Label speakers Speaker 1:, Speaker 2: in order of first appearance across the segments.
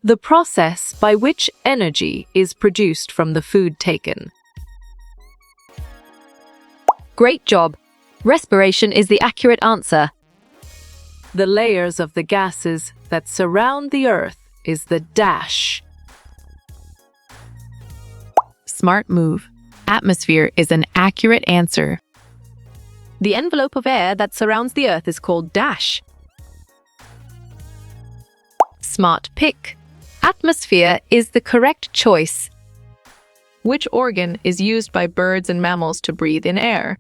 Speaker 1: The process by which energy is produced from the food taken.
Speaker 2: Great job. Respiration is the accurate answer.
Speaker 1: The layers of the gases that surround the Earth is the dash.
Speaker 2: Smart move. Atmosphere is an accurate answer. The envelope of air that surrounds the Earth is called dash. Smart pick. Atmosphere is the correct choice. Which organ is used by birds and mammals to breathe in air?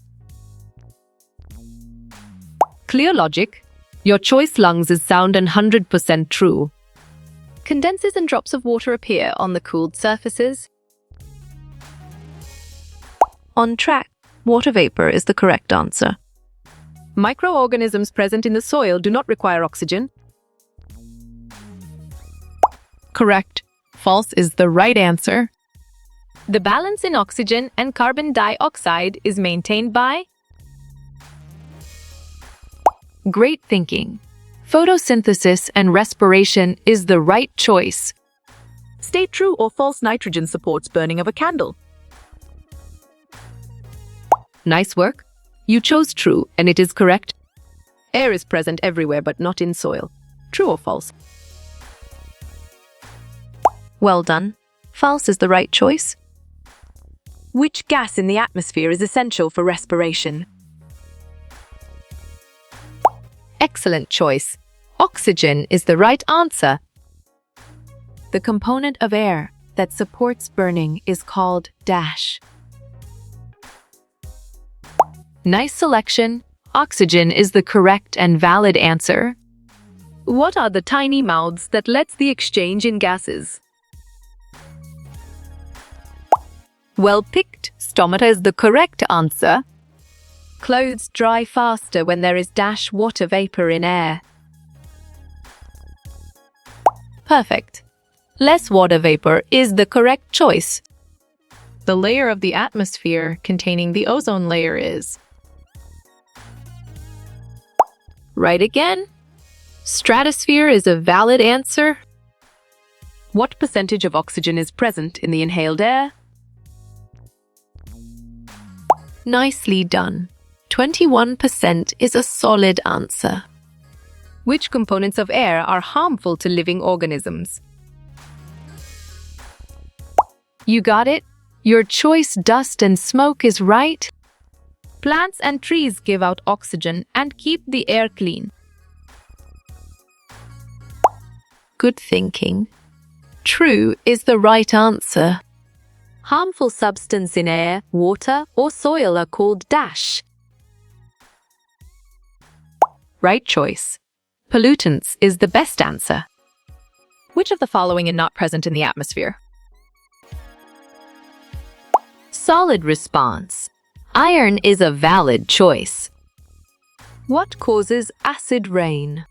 Speaker 2: Clear logic. Your choice lungs is sound and 100% true. Condenses and drops of water appear on the cooled surfaces. On track. Water vapor is the correct answer. Microorganisms present in the soil do not require oxygen. Correct. False is the right answer. The balance in oxygen and carbon dioxide is maintained by great thinking. Photosynthesis and respiration is the right choice.
Speaker 1: State true or false nitrogen supports burning of a candle.
Speaker 2: Nice work. You chose true, and it is correct. Air is present everywhere but not in soil. True or false? Well done. False is the right choice. Which gas in the atmosphere is essential for respiration? Excellent choice. Oxygen is the right answer. The component of air that supports burning is called dash. Nice selection. Oxygen is the correct and valid answer. What are the tiny mouths that lets the exchange in gases? Well picked. Stomata is the correct answer. Clothes dry faster when there is dash water vapor in air. Perfect. Less water vapor is the correct choice. The layer of the atmosphere containing the ozone layer is right again. Stratosphere is a valid answer. What percentage of oxygen is present in the inhaled air? Nicely done. 21% is a solid answer. Which components of air are harmful to living organisms? You got it. Your choice dust and smoke is right. Plants and trees give out oxygen and keep the air clean. Good thinking. True is the right answer. Harmful substance in air, water, or soil are called dash. Right choice. Pollutants is the best answer. Which of the following are not present in the atmosphere? Solid response. Iron is a valid choice. What causes acid rain?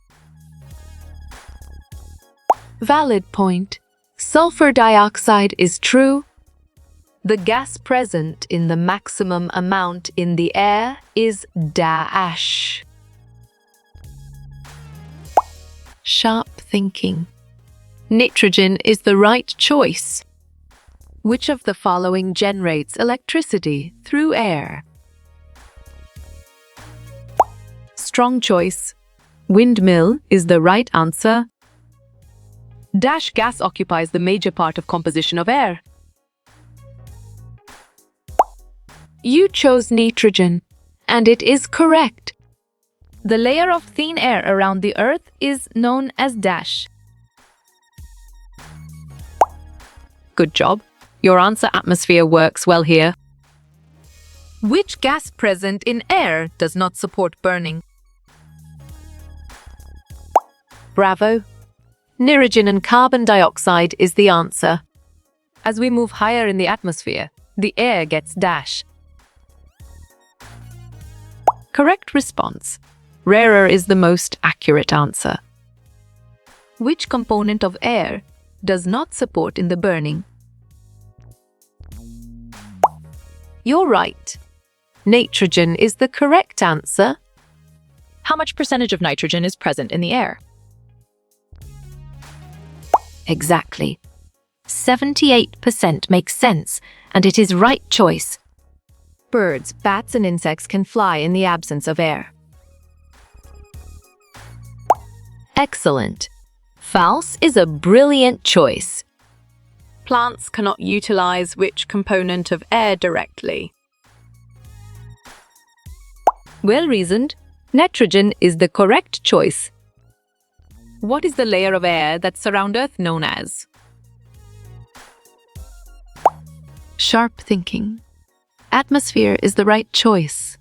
Speaker 2: Valid point. Sulfur dioxide is true. The gas present in the maximum amount in the air is dash. Sharp thinking. Nitrogen is the right choice. Which of the following generates electricity through air? Strong choice. Windmill is the right answer. Dash gas occupies the major part of composition of air. You chose nitrogen, and it is correct. The layer of thin air around the Earth is known as dash. Good job. Your answer atmosphere works well here. Which gas present in air does not support burning? Bravo. Nitrogen and carbon dioxide is the answer. As we move higher in the atmosphere, the air gets dash. Correct response. Rarer is the most accurate answer. Which component of air does not support in the burning? You're right. Nitrogen is the correct answer. How much percentage of nitrogen is present in the air?
Speaker 3: Exactly. 78% makes sense, and it is right choice.
Speaker 4: Birds, bats, and insects can fly in the absence of air.
Speaker 2: Excellent. False is a brilliant choice.
Speaker 1: Plants cannot utilize which component of air directly?
Speaker 2: Well reasoned. Nitrogen is the correct choice.
Speaker 1: What is the layer of air that surrounds Earth known as?
Speaker 2: Sharp thinking. Atmosphere is the right choice.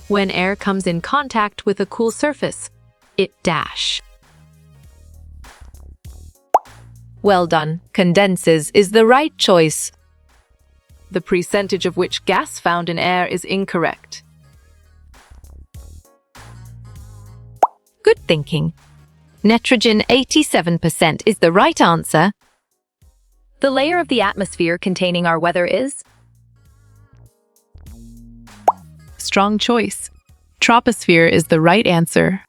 Speaker 2: When air comes in contact with a cool surface, it dash. Well done. Condenses is the right choice.
Speaker 1: The percentage of which gas found in air is incorrect.
Speaker 2: Good thinking. Nitrogen 87% is the right answer.
Speaker 4: The layer of the atmosphere containing our weather is?
Speaker 1: Strong choice. Troposphere is the right answer.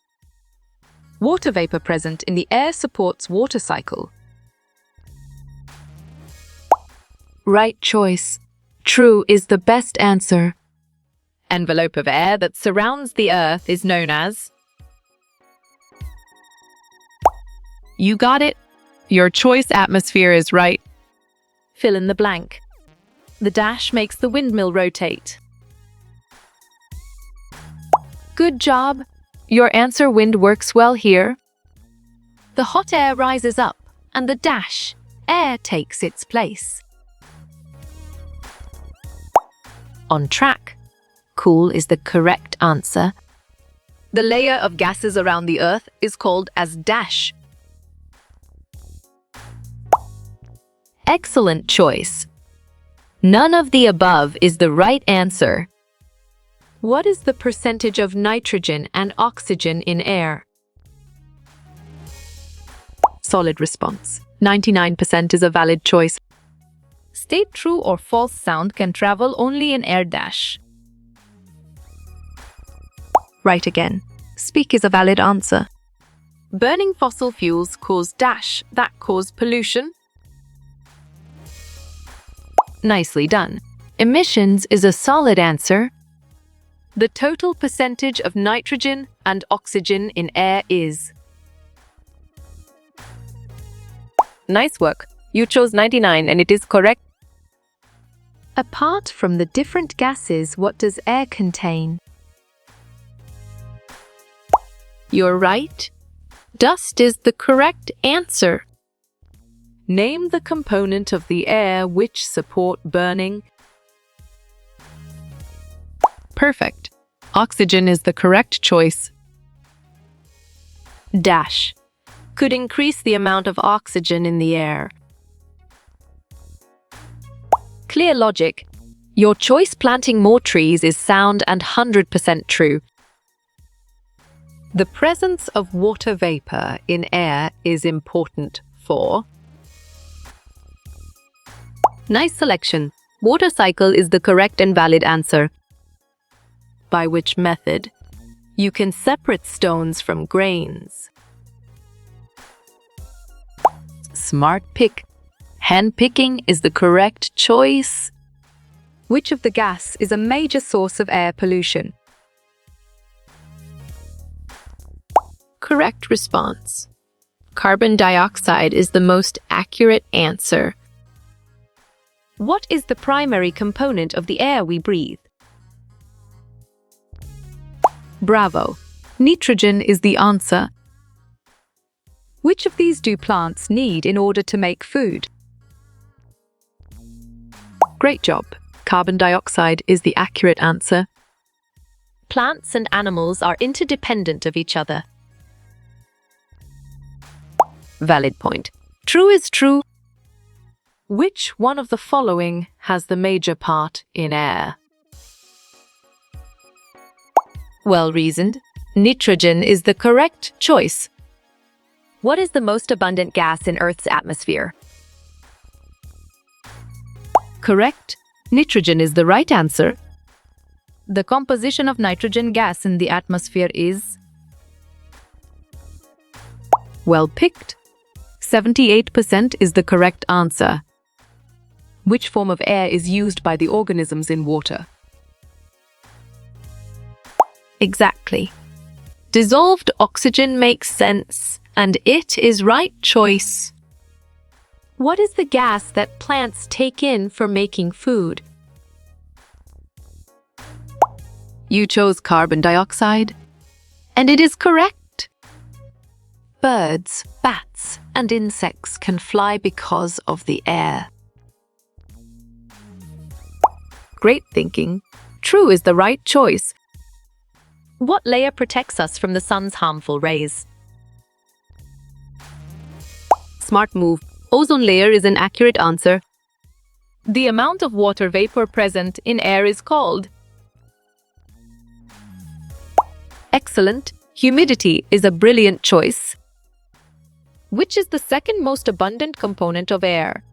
Speaker 1: Water vapor present in the air supports water cycle.
Speaker 2: Right choice. True is the best answer.
Speaker 1: Envelope of air that surrounds the Earth is known as? You got it. Your choice atmosphere is right. Fill in the blank. The dash makes the windmill rotate.
Speaker 2: Good job. Your answer wind works well here.
Speaker 1: The hot air rises up, and the dash, air takes its place.
Speaker 2: On track. Cool is the correct answer.
Speaker 1: The layer of gases around the Earth is called as dash.
Speaker 2: Excellent choice. None of the above is the right answer. What is the percentage of nitrogen and oxygen in air?
Speaker 1: Solid response. 99% is a valid choice. State true or false sound can travel only in air dash. Right again. Speak is a valid answer. Burning fossil fuels cause dash that cause pollution.
Speaker 2: Nicely done. Emissions is a solid answer.
Speaker 1: The total percentage of nitrogen and oxygen in air is? Nice work. You chose 99 and it is correct.
Speaker 4: Apart from the different gases, what does air contain?
Speaker 1: You're right. Dust is the correct answer. Name the component of the air which support burning. Perfect. Oxygen is the correct choice. Dash. Could increase the amount of oxygen in the air.
Speaker 2: Clear logic. Your choice planting more trees is sound and 100% true.
Speaker 1: The presence of water vapor in air is important for?
Speaker 2: Nice selection. Water cycle is the correct and valid answer.
Speaker 1: By which method? You can separate stones from grains.
Speaker 2: Smart pick. Hand picking is the correct choice.
Speaker 4: Which of the gas is a major source of air pollution?
Speaker 1: Correct response. Carbon dioxide is the most accurate answer.
Speaker 4: What is the primary component of the air we breathe?
Speaker 1: Bravo. Nitrogen is the answer.
Speaker 4: Which of these do plants need in order to make food?
Speaker 1: Great job. Carbon dioxide is the accurate answer.
Speaker 4: Plants and animals are interdependent of each other.
Speaker 2: Valid point. True is true.
Speaker 1: Which one of the following has the major part in air?
Speaker 2: Well reasoned. Nitrogen is the correct choice.
Speaker 4: What is the most abundant gas in Earth's atmosphere?
Speaker 2: Correct. Nitrogen is the right answer.
Speaker 1: The composition of nitrogen gas in the atmosphere is?
Speaker 2: Well picked.
Speaker 1: 78% is the correct answer. Which form of air is used by the organisms in water? Exactly. Dissolved oxygen makes sense, and it is right choice.
Speaker 4: What is the gas that plants take in for making food?
Speaker 1: You chose carbon dioxide, and it is correct.
Speaker 2: Birds, bats, and insects can fly because of the air.
Speaker 1: Great thinking. True is the right choice.
Speaker 4: What layer protects us from the sun's harmful rays?
Speaker 1: Smart move. Ozone layer is an accurate answer. The amount of water vapor present in air is called. Excellent. Humidity is a brilliant choice. Which is the second most abundant component of air?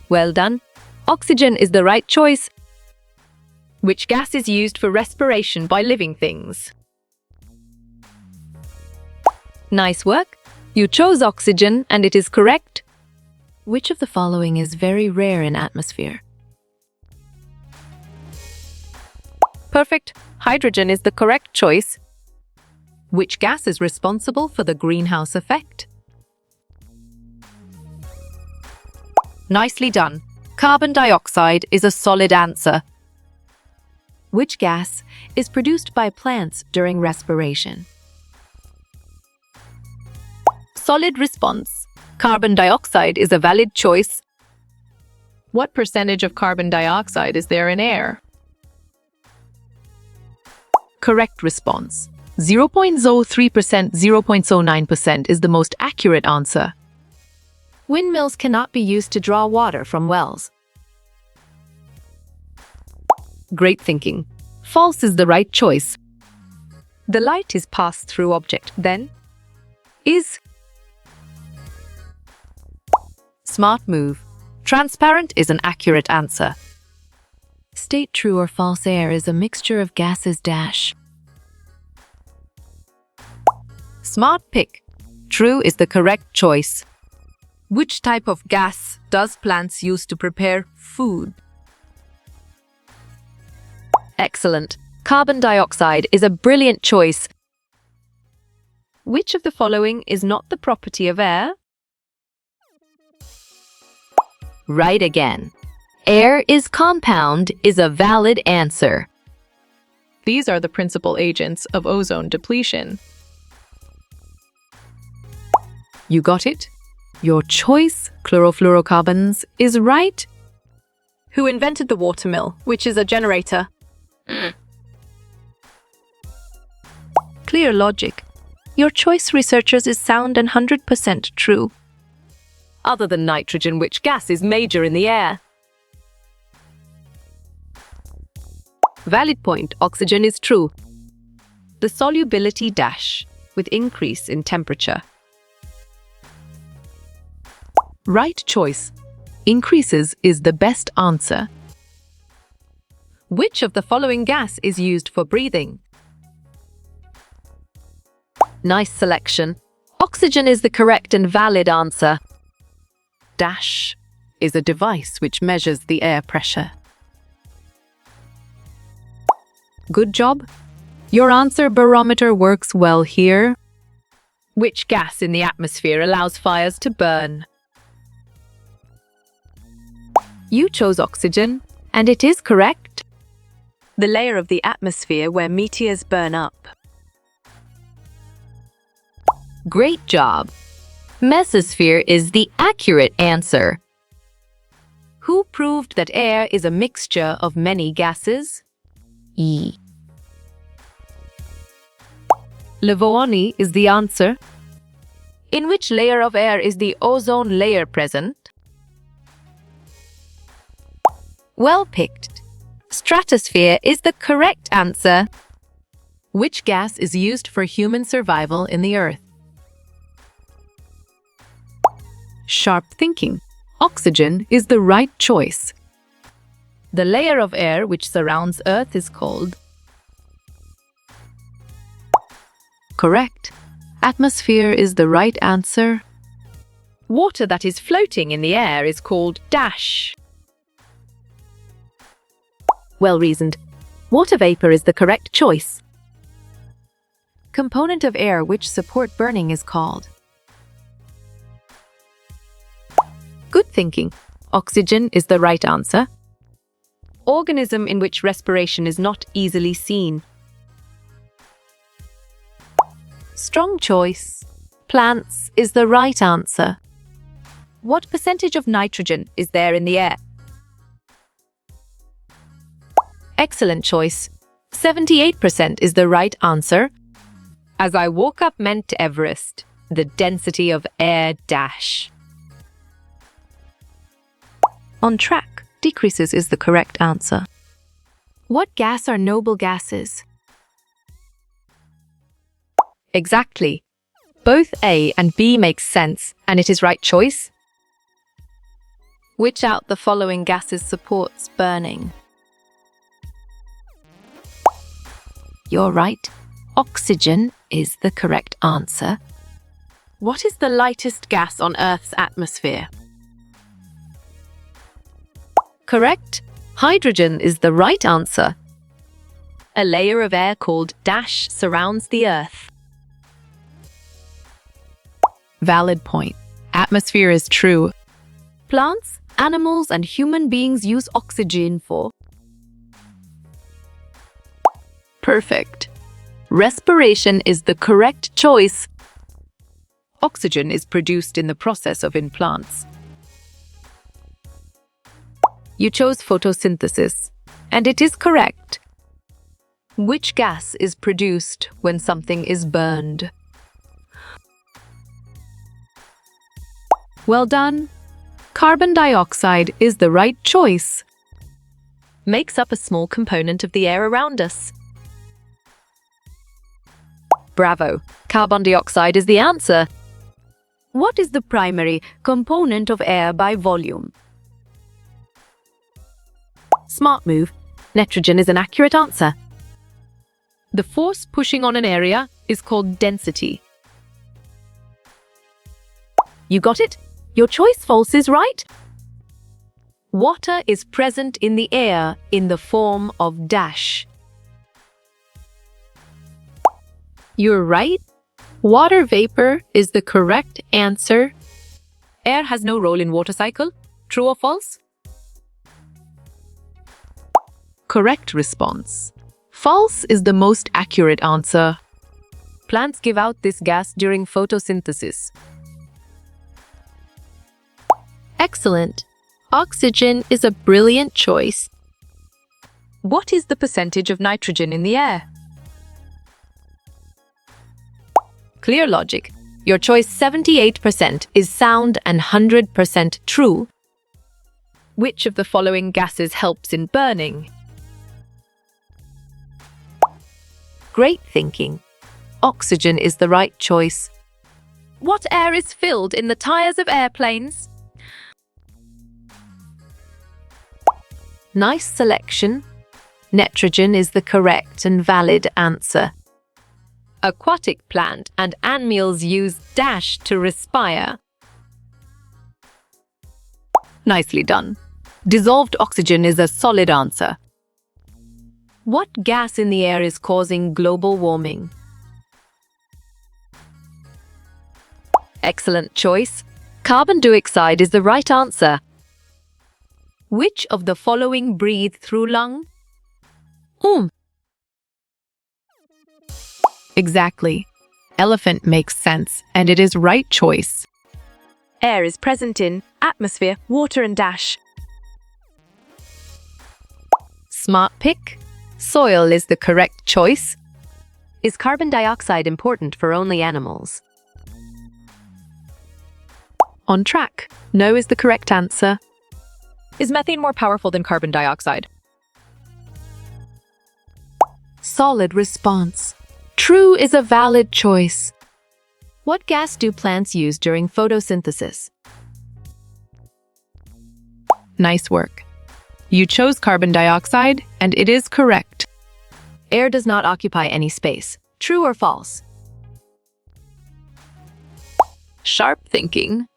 Speaker 1: Well done. Oxygen is the right choice. Which gas is used for respiration by living things? Nice work. You chose oxygen, and it is correct.
Speaker 2: Which of the following is very rare in atmosphere?
Speaker 1: Perfect. Hydrogen is the correct choice. Which gas is responsible for the greenhouse effect? Nicely done. Carbon dioxide is a solid answer.
Speaker 2: Which gas is produced by plants during respiration?
Speaker 1: Solid response. Carbon dioxide is a valid choice. What percentage of carbon dioxide is there in air? Correct response. 0.03%, 0.09% is the most accurate answer.
Speaker 2: Windmills cannot be used to draw water from wells.
Speaker 1: Great thinking. False is the right choice. The light is passed through object, then is. Smart move. Transparent is an accurate answer.
Speaker 2: State true or false. Air is a mixture of gases dash.
Speaker 1: Smart pick. True is the correct choice. Which type of gas does plants use to prepare food? Excellent. Carbon dioxide is a brilliant choice. Which of the following is not the property of air?
Speaker 2: Right again. Air is compound is a valid answer.
Speaker 1: These are the principal agents of ozone depletion. You got it? Your choice, chlorofluorocarbons, is right. Who invented the watermill, which is a generator? Clear logic. Your choice, researchers, is sound and 100% true. Other than nitrogen, which gas is major in the air? Valid point. Oxygen is true. The solubility dash with increase in temperature. Right choice. Increases is the best answer. Which of the following gas is used for breathing? Nice selection. Oxygen is the correct and valid answer. Dash is a device which measures the air pressure. Good job. Your answer barometer works well here. Which gas in the atmosphere allows fires to burn? You chose oxygen, and it is correct. The layer of the atmosphere where meteors burn up. Great job. Mesosphere is the accurate answer. Who proved that air is a mixture of many gases?
Speaker 2: E.
Speaker 1: Lavoie is the answer. In which layer of air is the ozone layer present? Well picked. Stratosphere is the correct answer. Which gas is used for human survival in the Earth? Sharp thinking. Oxygen is the right choice. The layer of air which surrounds Earth is called. Correct. Atmosphere is the right answer. Water that is floating in the air is called dash. Well reasoned. Water vapor is the correct choice. Component of air which support burning is called. Good thinking. Oxygen is the right answer. Organism in which respiration is not easily seen. Strong choice. Plants is the right answer. What percentage of nitrogen is there in the air? Excellent choice. 78% is the right answer. As I walk up Mount Everest, the density of air dash. On track, decreases is the correct answer. What gas are noble gases? Exactly. Both A and B make sense, and it is right choice. Which out the following gases supports burning? You're right. Oxygen is the correct answer. What is the lightest gas on Earth's atmosphere? Correct. Hydrogen is the right answer. A layer of air called dash surrounds the Earth. Valid point. Atmosphere is true. Plants, animals, and human beings use oxygen for. Perfect. Respiration is the correct choice. Oxygen is produced in the process of in plants. You chose photosynthesis, and it is correct. Which gas is produced when something is burned? Well done. Carbon dioxide is the right choice. Makes up a small component of the air around us. Bravo. Carbon dioxide is the answer. What is the primary component of air by volume? Smart move. Nitrogen is an accurate answer. The force pushing on an area is called density. You got it? Your choice false is right. Water is present in the air in the form of dash. You're right. Water vapor is the correct answer. Air has no role in water cycle. True or false? Correct response. False is the most accurate answer. Plants give out this gas during photosynthesis. Excellent. Oxygen is a brilliant choice. What is the percentage of nitrogen in the air? Clear logic. Your choice 78% is sound and 100% true. Which of the following gases helps in burning? Great thinking. Oxygen is the right choice. What air is filled in the tires of airplanes? Nice selection. Nitrogen is the correct and valid answer. Aquatic plant and animals use dash to respire. Nicely done. Dissolved oxygen is a solid answer. What gas in the air is causing global warming? Excellent choice. Carbon dioxide is the right answer. Which of the following breathe through lung? Exactly. Elephant makes sense, and it is right choice. Air is present in atmosphere, water, and dash. Smart pick. Soil is the correct choice. Is carbon dioxide important for only animals? On track. No is the correct answer. Is methane more powerful than carbon dioxide? Solid response. True is a valid choice. What gas do plants use during photosynthesis? Nice work. You chose carbon dioxide, and it is correct. Air does not occupy any space. True or false? Sharp thinking.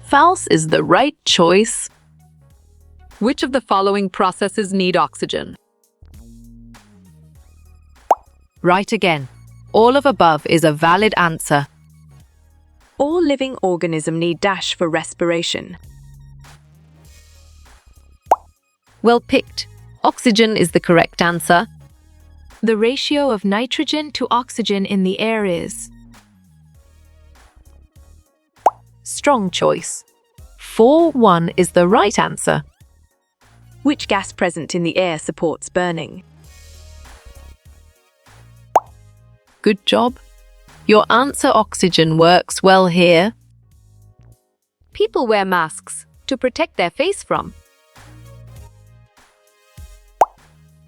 Speaker 1: False is the right choice. Which of the following processes need oxygen? Right again. All of above is a valid answer.
Speaker 5: All living organisms need dash for respiration.
Speaker 1: Well picked. Oxygen is the correct answer. The ratio of nitrogen to oxygen in the air is. Strong choice. 4-1 is the right answer.
Speaker 5: Which gas present in the air supports burning?
Speaker 1: Good job. Your answer oxygen works well here. People wear masks to protect their face from.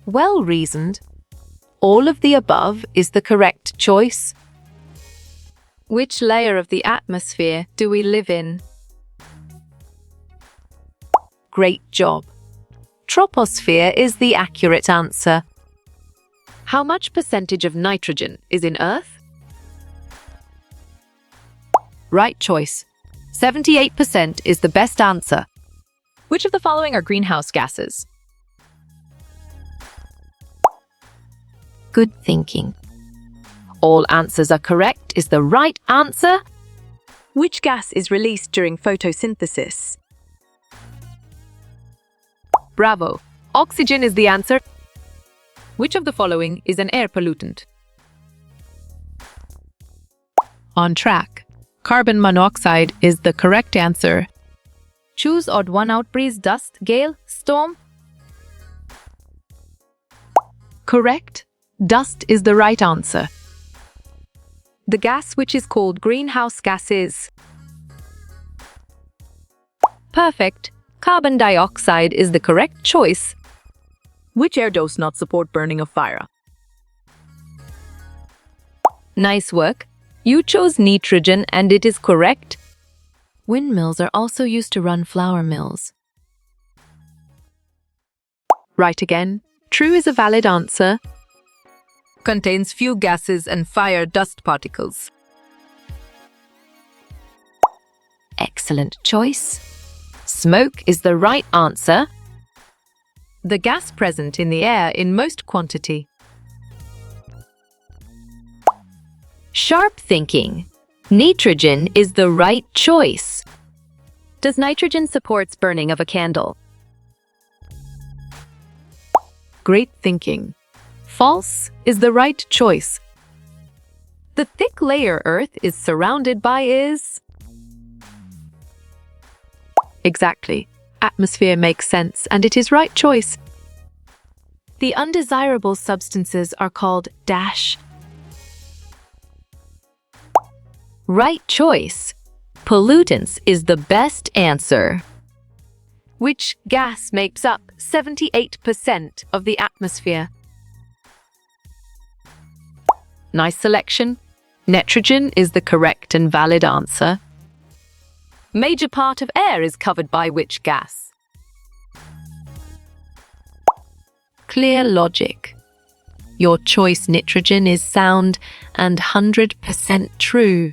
Speaker 1: Well reasoned. All of the above is the correct choice. Which layer of the atmosphere do we live in? Great job. Troposphere is the accurate answer. How much percentage of nitrogen is in Earth? Right choice. 78% is the best answer. Which of the following are greenhouse gases?
Speaker 3: Good thinking.
Speaker 1: All answers are correct is the right answer.
Speaker 5: Which gas is released during photosynthesis?
Speaker 1: Bravo. Oxygen is the answer. Which of the following is an air pollutant? On track. Carbon monoxide is the correct answer. Choose odd one out: breeze, dust, gale, storm. Correct. Dust is the right answer. The gas which is called greenhouse gas is. Perfect. Carbon dioxide is the correct choice.
Speaker 5: Which air does not support burning of fire?
Speaker 1: Nice work. You chose nitrogen and it is correct.
Speaker 3: Windmills are also used to run flour mills.
Speaker 1: Right again. True is a valid answer. Contains few gases and fire dust particles.
Speaker 3: Excellent choice.
Speaker 1: Smoke is the right answer. The gas present in the air in most quantity.
Speaker 3: Sharp thinking. Nitrogen is the right choice.
Speaker 1: Does nitrogen supports burning of a candle? Great thinking. False is the right choice. The thick layer Earth is surrounded by is. Exactly. Atmosphere makes sense and it is right choice. The undesirable substances are called dash.
Speaker 3: Right choice. Pollutants is the best answer.
Speaker 1: Which gas makes up 78% of the atmosphere? Nice selection. Nitrogen is the correct and valid answer. Major part of air is covered by which gas? Clear logic. Your choice nitrogen is sound and 100% true.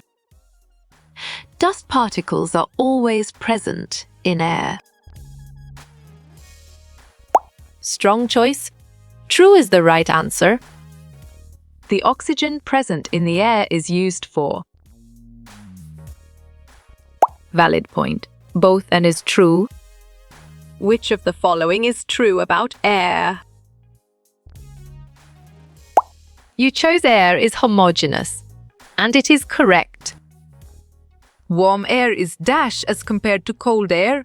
Speaker 1: Dust particles are always present in air. Strong choice. True is the right answer. The oxygen present in the air is used for. Valid point. Both and is true. Which of the following is true about air? You chose air is homogeneous, and it is correct. Warm air is dash as compared to cold air.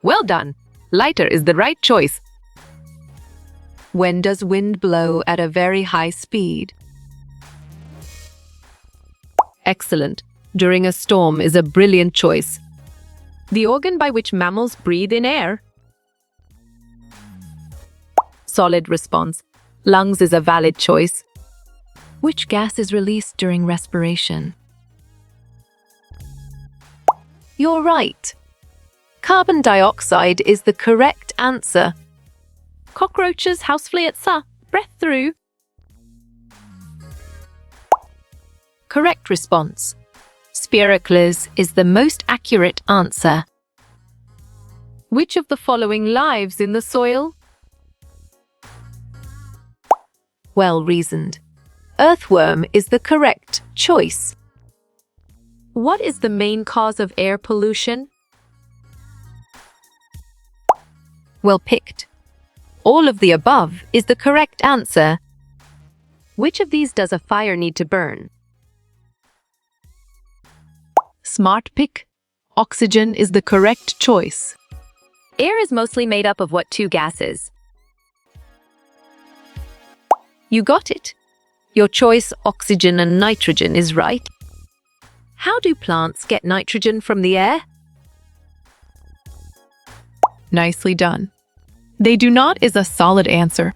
Speaker 1: Well done. Lighter is the right choice. When does wind blow at a very high speed? Excellent. During a storm is a brilliant choice. The organ by which mammals breathe in air. Solid response. Lungs is a valid choice.
Speaker 3: Which gas is released during respiration?
Speaker 1: You're right. Carbon dioxide is the correct answer. Cockroaches, housefly, breath through. Correct response. Spiracles is the most accurate answer. Which of the following lives in the soil? Well reasoned. Earthworm is the correct choice. What is the main cause of air pollution? Well picked. All of the above is the correct answer.
Speaker 4: Which of these does a fire need to burn?
Speaker 2: Smart pick. Oxygen is the correct choice.
Speaker 4: Air is mostly made up of what two gases?
Speaker 1: You got it. Your choice, oxygen and nitrogen, is right. How do plants get nitrogen from the air?
Speaker 2: Nicely done. They do not is a solid answer.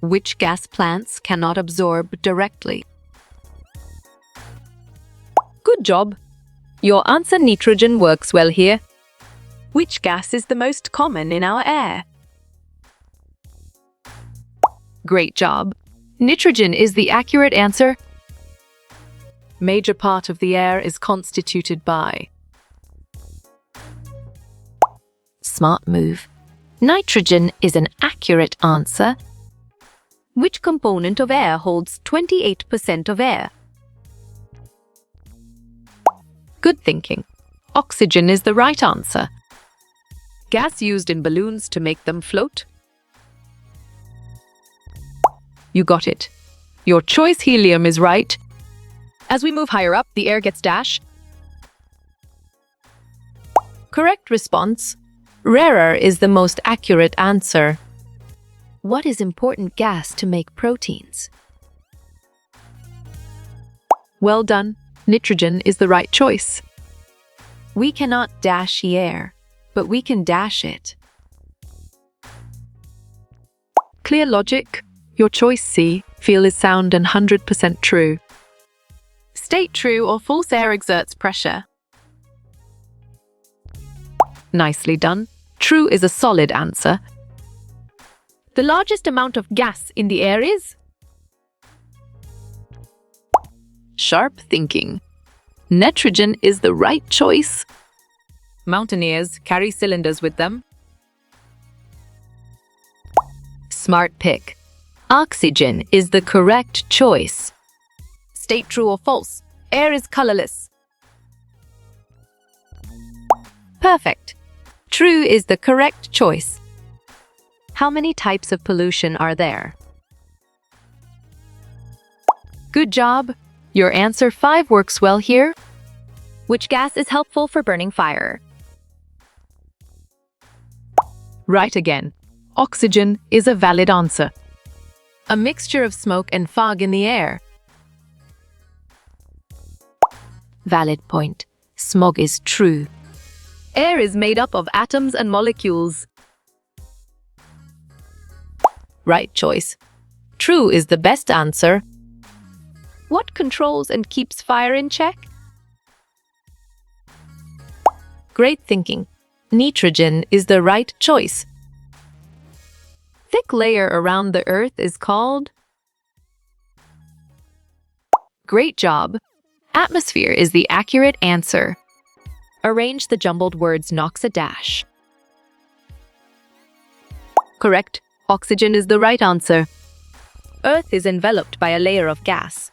Speaker 1: Which gas plants cannot absorb directly? Good job. Your answer, nitrogen, works well here.
Speaker 5: Which gas is the most common in our air?
Speaker 1: Great job. Nitrogen is the accurate answer. Major part of the air is constituted by. Smart move. Nitrogen is an accurate answer. Which component of air holds 28% of air? Good thinking. Oxygen is the right answer. Gas used in balloons to make them float? You got it. Your choice, helium, is right. As we move higher up, the air gets dash. Correct response. Rarer is the most accurate answer.
Speaker 3: What is important gas to make proteins?
Speaker 2: Well done. Nitrogen is the right choice.
Speaker 1: We cannot dash the air, but we can dash it.
Speaker 2: Clear logic. Your choice C. Feel is sound and 100% true.
Speaker 1: State true or false air exerts pressure. Nicely done. True is a solid answer. The largest amount of gas in the air is? Sharp thinking. Nitrogen is the right choice. Mountaineers carry cylinders with them. Smart pick. Oxygen is the correct choice. State true or false. Air is colorless. Perfect. True is the correct choice.
Speaker 4: How many types of pollution are there?
Speaker 1: Good job. Your answer 5 works well here.
Speaker 4: Which gas is helpful for burning fire?
Speaker 2: Right again. Oxygen is a valid answer.
Speaker 1: A mixture of smoke and fog in the air. Valid point. Smog is true. Air is made up of atoms and molecules. Right choice. True is the best answer. What controls and keeps fire in check? Great thinking. Nitrogen is the right choice. Thick layer around the Earth is called? Great job. Atmosphere is the accurate answer. Arrange the jumbled words knocks a dash. Correct. Oxygen is the right answer. Earth is enveloped by a layer of gas.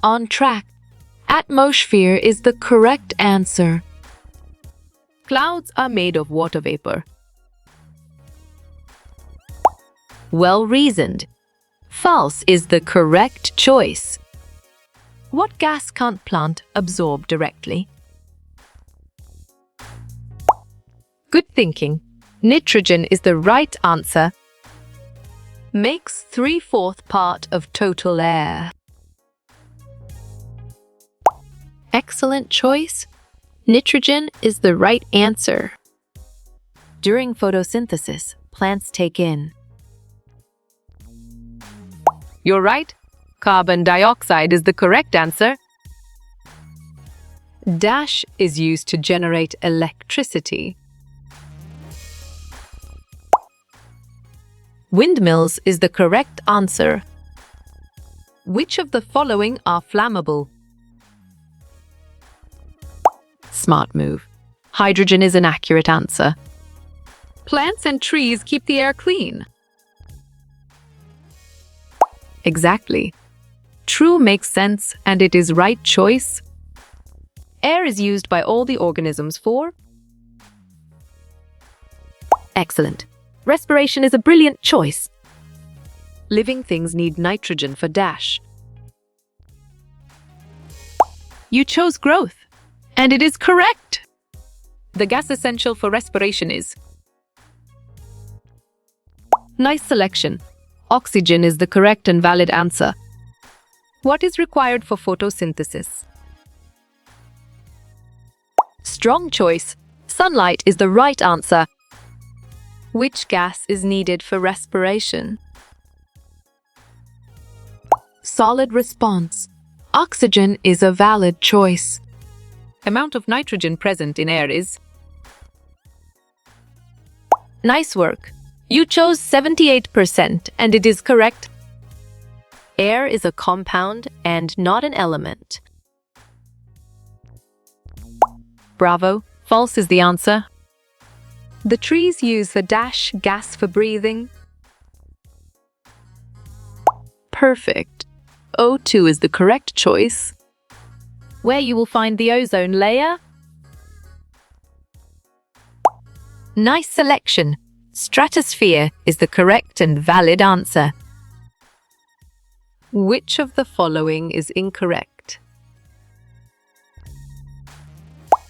Speaker 2: On track. Atmosphere is the correct answer.
Speaker 1: Clouds are made of water vapor. Well reasoned. False is the correct choice. What gas can't plant absorb directly? Good thinking. Nitrogen is the right answer. Makes 3/4 part of total air. Excellent choice. Nitrogen is the right answer. During photosynthesis, plants take in. You're right. Carbon dioxide is the correct answer. Dash is used to generate electricity. Windmills is the correct answer. Which of the following are flammable? Smart move. Hydrogen is an accurate answer.
Speaker 3: Plants and trees keep the air clean.
Speaker 1: Exactly. True makes sense and it is right choice. Air is used by all the organisms for. Excellent. Respiration is a brilliant choice. Living things need nitrogen for dash. You chose growth, and it is correct. The gas essential for respiration is. Nice selection. Oxygen is the correct and valid answer. What is required for photosynthesis? Strong choice. Sunlight is the right answer. Which gas is needed for respiration?
Speaker 2: Solid response. Oxygen is a valid choice.
Speaker 1: Amount of nitrogen present in air is. Nice work. You chose 78% and it is correct. Air is a compound and not an element. Bravo. False is the answer. The trees use the dash gas for breathing. Perfect. O2 is the correct choice. Where you will find the ozone layer? Nice selection. Stratosphere is the correct and valid answer. Which of the following is incorrect?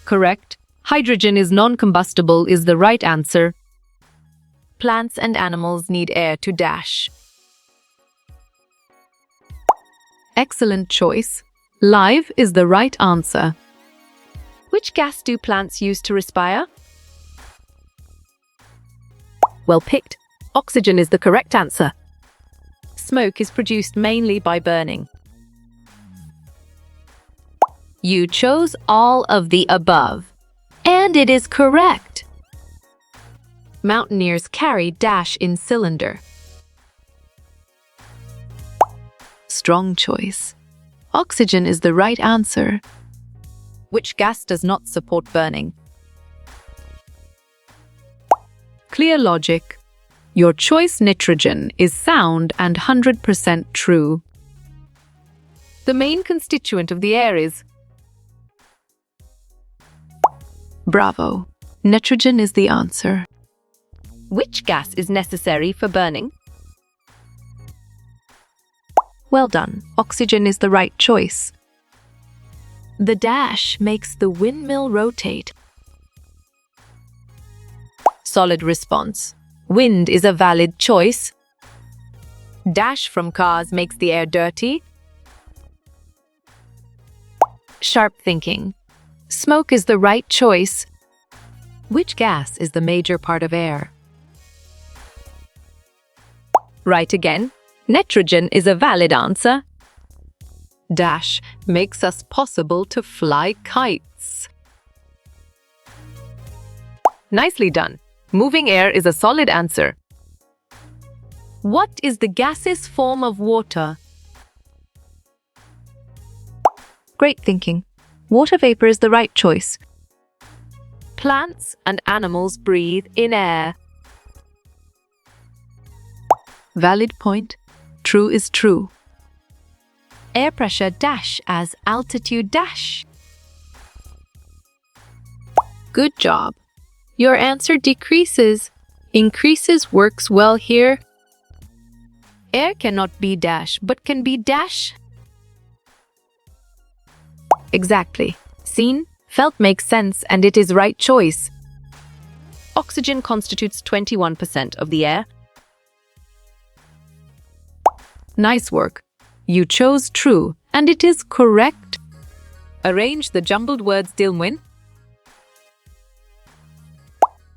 Speaker 1: Correct. Hydrogen is non-combustible is the right answer. Plants and animals need air to dash. Excellent choice. Live is the right answer. Which gas do plants use to respire? Well picked. Oxygen is the correct answer. Smoke is produced mainly by burning. You chose all of the above, and it is correct. Mountaineers carry dash in cylinder. Strong choice. Oxygen is the right answer. Which gas does not support burning? Clear logic. Your choice nitrogen is sound and 100% true. The main constituent of the air is. Bravo. Nitrogen is the answer. Which gas is necessary for burning? Well done. Oxygen is the right choice. The dash makes the windmill rotate. Solid response. Wind is a valid choice. Dash from cars makes the air dirty. Sharp thinking. Smoke is the right choice. Which gas is the major part of air? Right again. Nitrogen is a valid answer. Dash makes us possible to fly kites. Nicely done. Moving air is a solid answer. What is the gaseous form of water? Great thinking. Water vapor is the right choice. Plants and animals breathe in air. Valid point. True is true. Air pressure dash as altitude dash. Good job. Your answer decreases. Increases works well here. Air cannot be dash, but can be dash. Exactly. Seen? Felt makes sense and it is right choice. Oxygen constitutes 21% of the air. Nice work. You chose true and it is correct. Arrange the jumbled words, Dilwyn.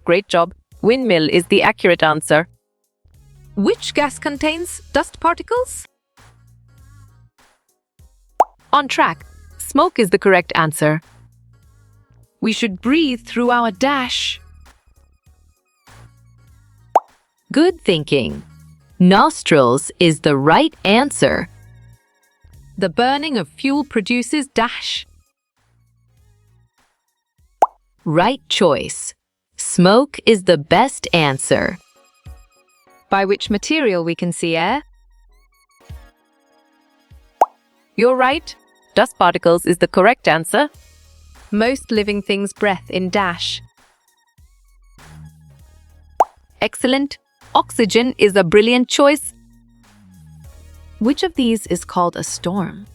Speaker 1: Great job. Windmill is the accurate answer. Which gas contains dust particles? On track. Smoke is the correct answer. We should breathe through our dash. Good thinking. Nostrils is the right answer. The burning of fuel produces dash.
Speaker 2: Right choice. Smoke is the best answer.
Speaker 1: By which material we can see air? You're right. Dust particles is the correct answer. Most living things breath in dash. Excellent. Oxygen is a brilliant choice.
Speaker 3: Which of these is called a storm?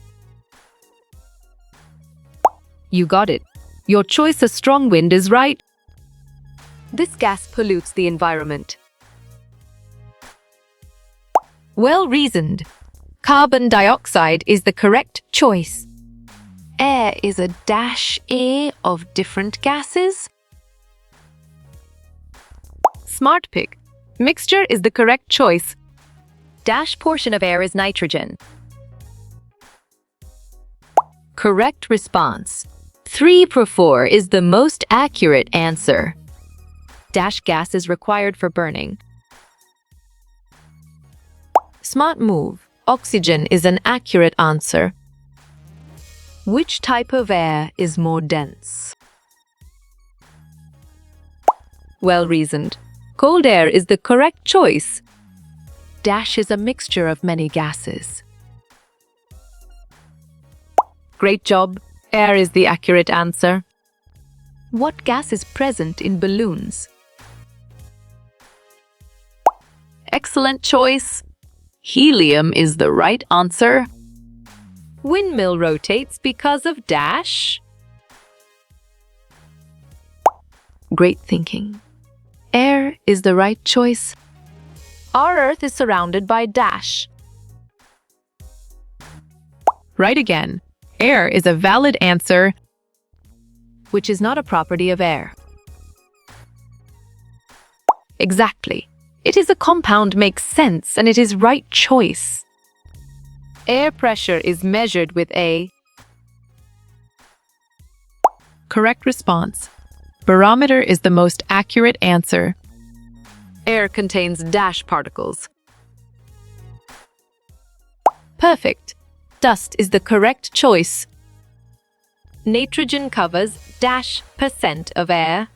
Speaker 1: You got it. Your choice of strong wind is right.
Speaker 2: This gas pollutes the environment.
Speaker 1: Well reasoned. Carbon dioxide is the correct choice.
Speaker 2: Air is a dash A of different gases.
Speaker 1: Smart pick. Mixture is the correct choice.
Speaker 3: Dash portion of air is nitrogen.
Speaker 2: Correct response. 3 per 4 is the most accurate answer.
Speaker 3: Dash gas is required for burning.
Speaker 1: Smart move. Oxygen is an accurate answer.
Speaker 2: Which type of air is more dense?
Speaker 1: Well reasoned. Cold air is the correct choice.
Speaker 3: Dash is a mixture of many gases.
Speaker 1: Great job. Air is the accurate answer.
Speaker 3: What gas is present in balloons?
Speaker 2: Excellent choice. Helium is the right answer.
Speaker 1: Windmill rotates because of dash.
Speaker 3: Great thinking. Air is the right choice.
Speaker 1: Our Earth is surrounded by dash. Right again. Air is a valid answer.
Speaker 3: Which is not a property of air.
Speaker 1: Exactly. It is a compound makes sense and it is right choice. Air pressure is measured with a correct response. Barometer is the most accurate answer.
Speaker 2: Air contains dash particles.
Speaker 1: Perfect. Dust is the correct choice. Nitrogen covers dash % of air.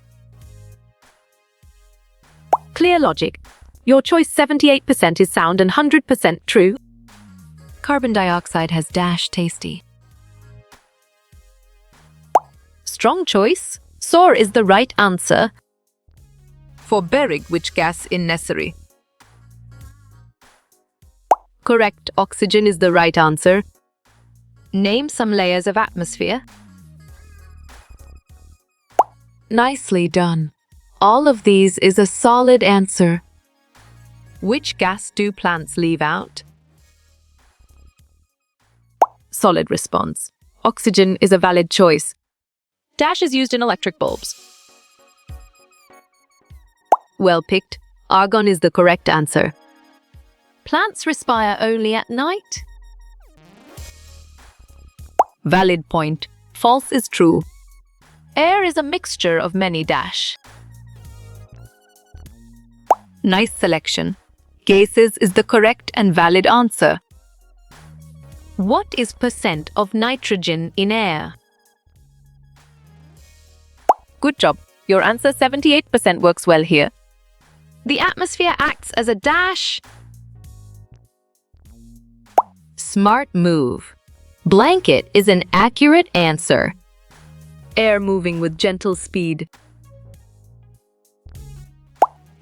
Speaker 1: Clear logic. Your choice 78% is sound and 100% true.
Speaker 3: Carbon dioxide has dash tasty.
Speaker 1: Strong choice. Sour is the right answer. For berig, which gas is necessary? Correct. Oxygen is the right answer. Name some layers of atmosphere.
Speaker 2: Nicely done. All of these is a solid answer.
Speaker 1: Which gas do plants leave out? Solid response. Oxygen is a valid choice. Dash is used in electric bulbs. Well picked. Argon is the correct answer. Plants respire only at night. Valid point. False is true. Air is a mixture of many dash. Nice selection. Gases is the correct and valid answer. What is % of nitrogen in air? Good job. Your answer 78% works well here. The atmosphere acts as a dash.
Speaker 2: Smart move. Blanket is an accurate answer.
Speaker 1: Air moving with gentle speed.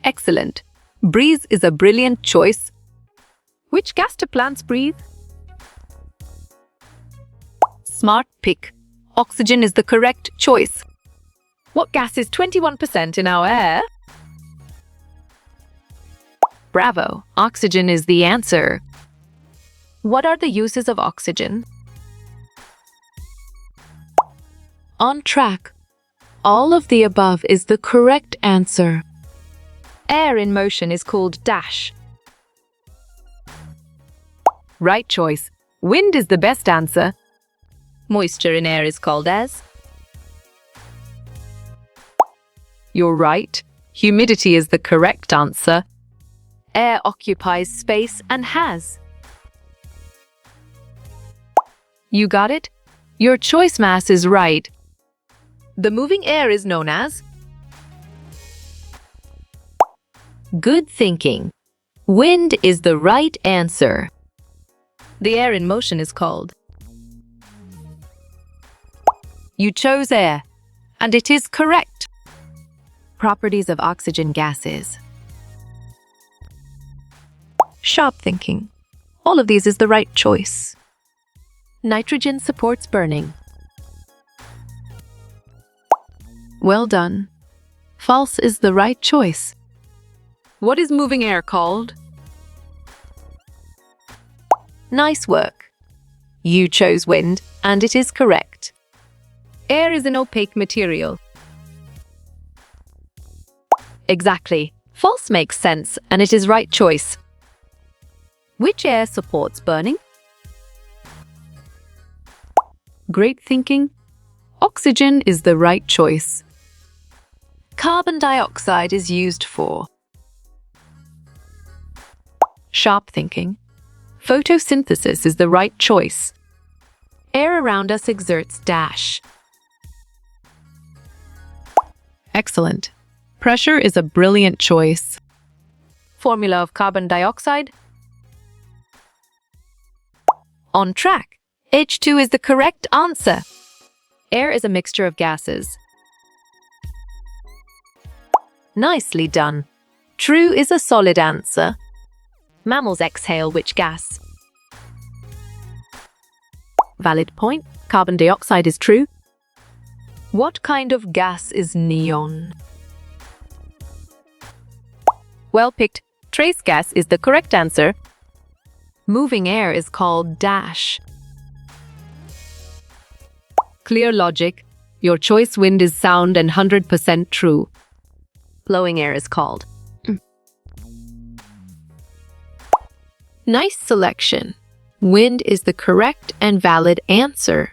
Speaker 1: Excellent. Breeze is a brilliant choice. Which gas do plants breathe? Smart pick. Oxygen is the correct choice. What gas is 21% in our air? Bravo. Oxygen is the answer. What are the uses of oxygen?
Speaker 2: On track. All of the above is the correct answer.
Speaker 1: Air in motion is called dash. Right choice. Wind is the best answer. Moisture in air is called as? You're right. Humidity is the correct answer. Air occupies space and has. You got it? Your choice mass is right. The moving air is known as good thinking. Wind is the right answer. The air in motion is called. You chose air, and it is correct. Properties of oxygen gases. Sharp thinking. All of these is the right choice. Nitrogen supports burning.
Speaker 3: Well done. False is the right choice.
Speaker 1: What is moving air called? Nice work. You chose wind, and it is correct. Air is an opaque material. Exactly. False makes sense, and it is right choice. Which air supports burning?
Speaker 3: Great thinking. Oxygen is the right choice.
Speaker 1: Carbon dioxide is used for sharp thinking. Photosynthesis is the right choice. Air around us exerts dash.
Speaker 3: Excellent. Pressure is a brilliant choice.
Speaker 1: Formula of carbon dioxide. On track. H2 is the correct answer. Air is a mixture of gases. Nicely done. True is a solid answer. Mammals exhale which gas? Valid point. Carbon dioxide is true. What kind of gas is neon? Well picked. Trace gas is the correct answer. Moving air is called dash. Clear logic. Your choice wind is sound and 100% true. Blowing air is called. Nice selection. Wind is the correct and valid answer.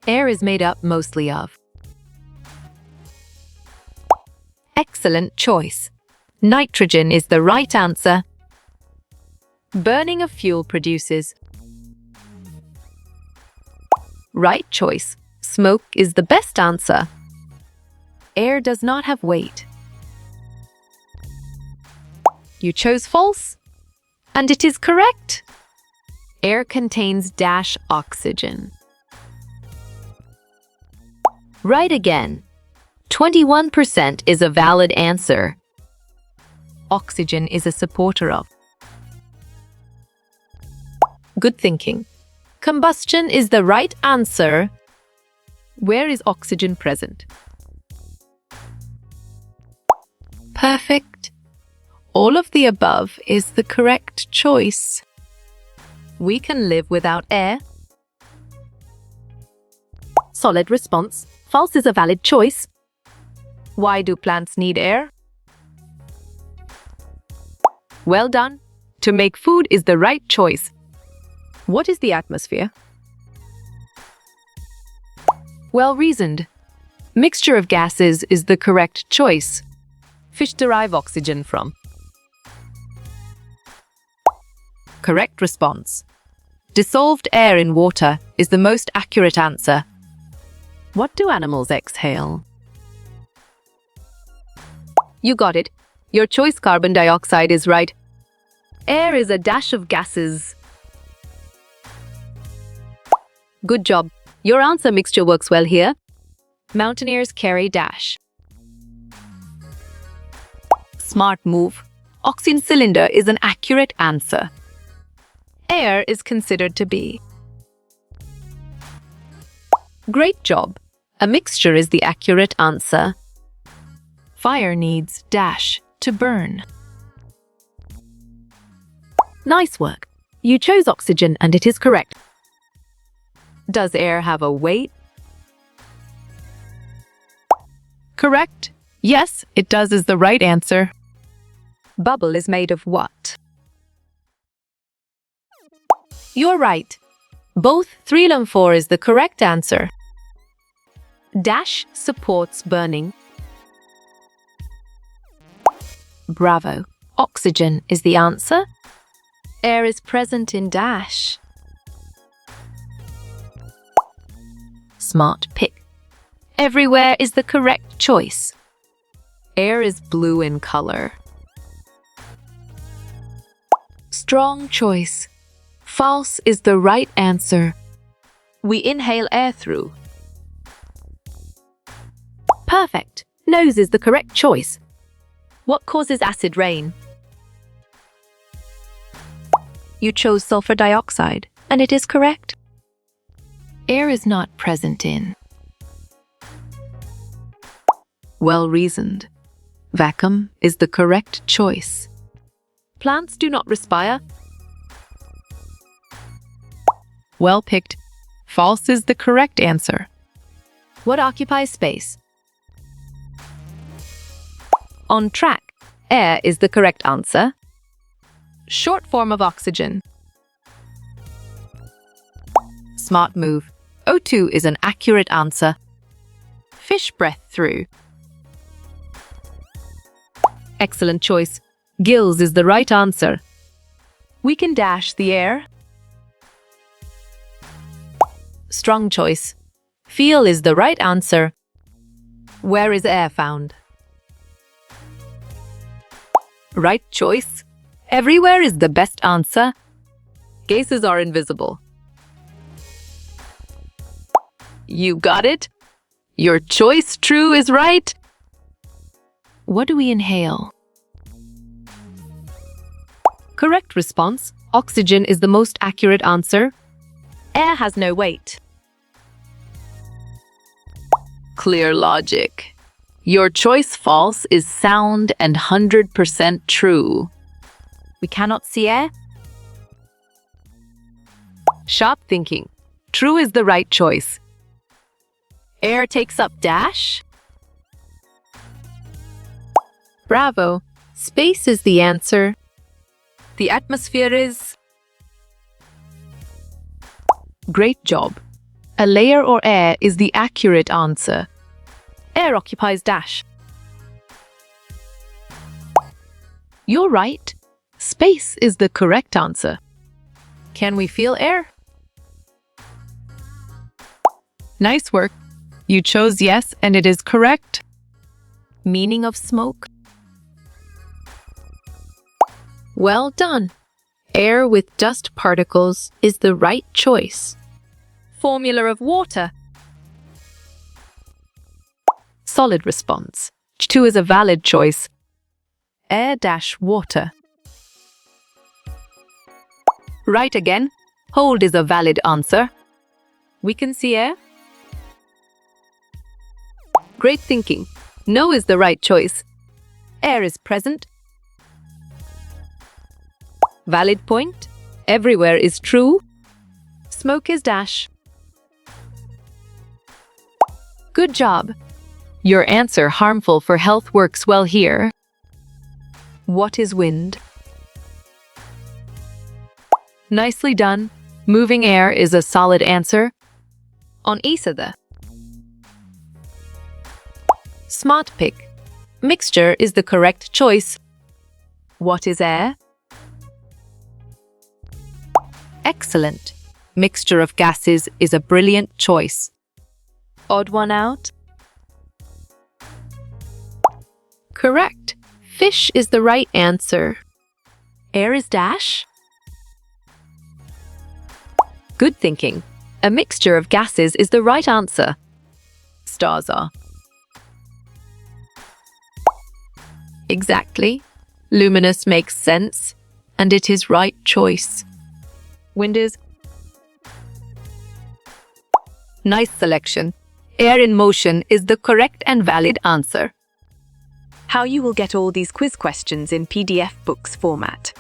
Speaker 1: Air is made up mostly of. Excellent choice. Nitrogen is the right answer. Burning of fuel produces. Right choice. Smoke is the best answer. Air does not have weight. You chose false, and it is correct. Air contains dash oxygen. Right again. 21% is a valid answer. Oxygen is a supporter of. Good thinking. Combustion is the right answer. Where is oxygen present? Perfect. All of the above is the correct choice. We can live without air. Solid response. False is a valid choice. Why do plants need air? Well done. To make food is the right choice. What is the atmosphere? Well reasoned. Mixture of gases is the correct choice. Fish derive oxygen from. Correct response. Dissolved air in water is the most accurate answer. What do animals exhale? You got it. Your choice carbon dioxide is right. Air is a dash of gases. Good job. Your answer mixture works well here. Mountaineers carry dash. Smart move. Oxygen cylinder is an accurate answer. Air is considered to be. Great job. A mixture is the accurate answer. Fire needs dash to burn. Nice work. You chose oxygen and it is correct. Does air have a weight?
Speaker 3: Correct. Yes, it does is the right answer.
Speaker 1: Bubble is made of what? You're right. Both 3 and 4 is the correct answer. Dash supports burning. Bravo. Oxygen is the answer. Air is present in dash. Smart pick. Everywhere is the correct choice.
Speaker 3: Air is blue in color.
Speaker 2: Strong choice. False is the right answer.
Speaker 3: We inhale air through.
Speaker 1: Perfect. Nose is the correct choice. What causes acid rain? You chose sulfur dioxide, and it is correct.
Speaker 3: Air is not present in. Well reasoned. Vacuum is the correct choice.
Speaker 1: Plants do not respire.
Speaker 3: Well picked. False is the correct answer.
Speaker 1: What occupies space? On track. Air is the correct answer. Short form of oxygen.
Speaker 3: Smart move. O2 is an accurate answer. Fish breath through.
Speaker 1: Excellent choice. Gills is the right answer. We can dash the air. Strong choice. Feel is the right answer. Where is air found? Right choice. Everywhere is the best answer. Gases are invisible. You got it. Your choice true is right.
Speaker 3: What do we inhale?
Speaker 1: Correct response. Oxygen is the most accurate answer. Air has no weight.
Speaker 3: Clear logic. Your choice false is sound and 100% true.
Speaker 1: We cannot see air. Sharp thinking. True is the right choice. Air takes up dash. Bravo. Space is the answer. The atmosphere is. Great job. A layer or air is the accurate answer. Air occupies dash. You're right. Space is the correct answer. Can we feel air?
Speaker 3: Nice work. You chose yes, and it is correct.
Speaker 1: Meaning of smoke? Well done. Air with dust particles is the right choice. Formula of water. Solid response. 2 is a valid choice. Air-water. Right again. Hold is a valid answer. We can see air. Great thinking. No is the right choice. Air is present. Valid point. Everywhere is true. Smoke is dash. Good job. Your answer harmful for health works well here. What is wind? Nicely done. Moving air is a solid answer. On Isada. Smart pick. Mixture is the correct choice. What is air? Excellent. Mixture of gases is a brilliant choice. Odd one out? Correct. Fish is the right answer. Air is dash? Good thinking. A mixture of gases is the right answer. Stars are. Exactly. Luminous makes sense, and it is right choice. Wind is. Nice selection. Air in motion is the correct and valid answer.
Speaker 5: How you will get all these quiz questions in PDF books format.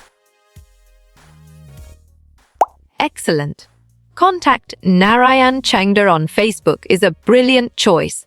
Speaker 1: Excellent. Contact Narayan Changdar on Facebook is a brilliant choice.